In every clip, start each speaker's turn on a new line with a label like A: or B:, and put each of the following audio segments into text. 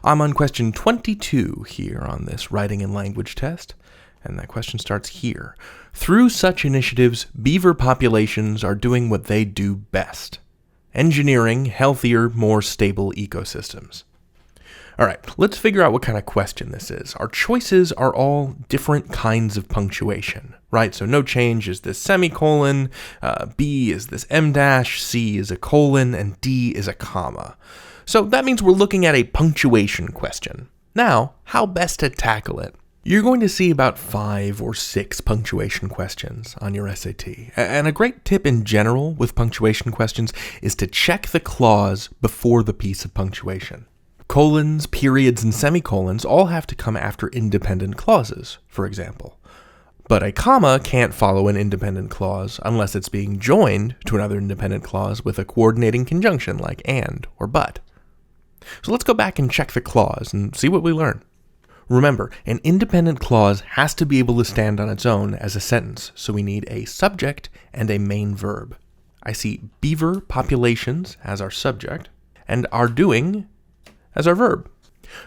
A: I'm on question 22 here on this writing and language test, and that question starts here. Through such initiatives, beaver populations are doing what they do best: engineering healthier, more stable ecosystems. All right, let's figure out what kind of question this is. Our choices are all different kinds of punctuation, right? So no change is this semicolon, B is this M dash, C is a colon, and D is a comma. So that means we're looking at a punctuation question. Now, how best to tackle it? You're going to see about 5 or 6 punctuation questions on your SAT. And a great tip in general with punctuation questions is to check the clause before the piece of punctuation. Colons, periods, and semicolons all have to come after independent clauses, for example. But a comma can't follow an independent clause unless it's being joined to another independent clause with a coordinating conjunction like and or but. So let's go back and check the clause and see what we learn. Remember, an independent clause has to be able to stand on its own as a sentence, so we need a subject and a main verb. I see beaver populations as our subject and are doing as our verb.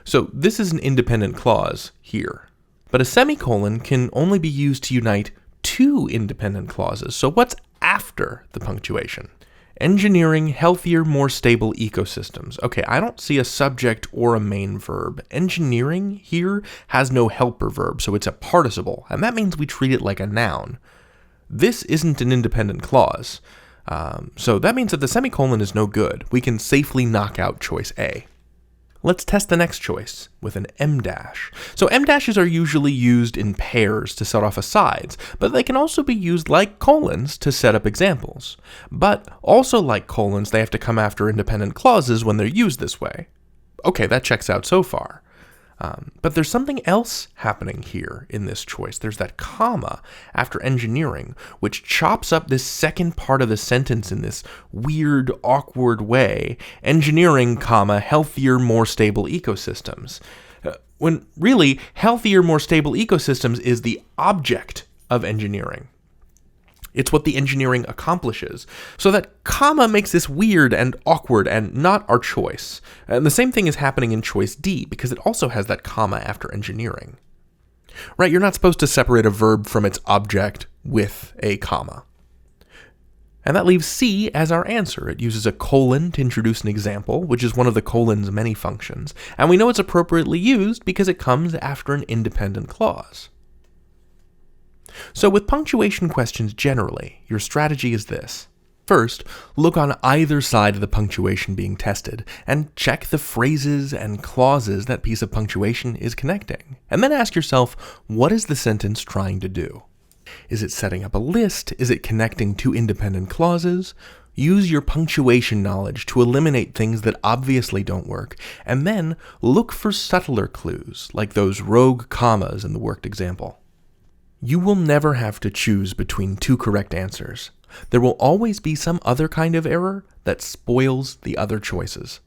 A: So this is an independent clause here. But a semicolon can only be used to unite 2 independent clauses. So what's after the punctuation? Engineering healthier, more stable ecosystems. Okay, I don't see a subject or a main verb. Engineering here has no helper verb, so it's a participle, and that means we treat it like a noun. This isn't an independent clause, so that means that the semicolon is no good. We can safely knock out choice A. Let's test the next choice with an M dash. So M dashes are usually used in pairs to set off asides, but they can also be used like colons to set up examples. But also like colons, they have to come after independent clauses when they're used this way. Okay, that checks out so far. But there's something else happening here in this choice. There's that comma after engineering, which chops up this second part of the sentence in this weird, awkward way. Engineering, comma, healthier, more stable ecosystems. When really, healthier, more stable ecosystems is the object of engineering. It's what the engineering accomplishes. So that comma makes this weird and awkward and not our choice. And the same thing is happening in choice D because it also has that comma after engineering. Right, you're not supposed to separate a verb from its object with a comma. And that leaves C as our answer. It uses a colon to introduce an example, which is one of the colon's many functions. And we know it's appropriately used because it comes after an independent clause. So with punctuation questions generally, your strategy is this. First, look on either side of the punctuation being tested and check the phrases and clauses that piece of punctuation is connecting. And then ask yourself, what is the sentence trying to do? Is it setting up a list? Is it connecting 2 independent clauses? Use your punctuation knowledge to eliminate things that obviously don't work, and then look for subtler clues, like those rogue commas in the worked example. You will never have to choose between 2 correct answers. There will always be some other kind of error that spoils the other choices.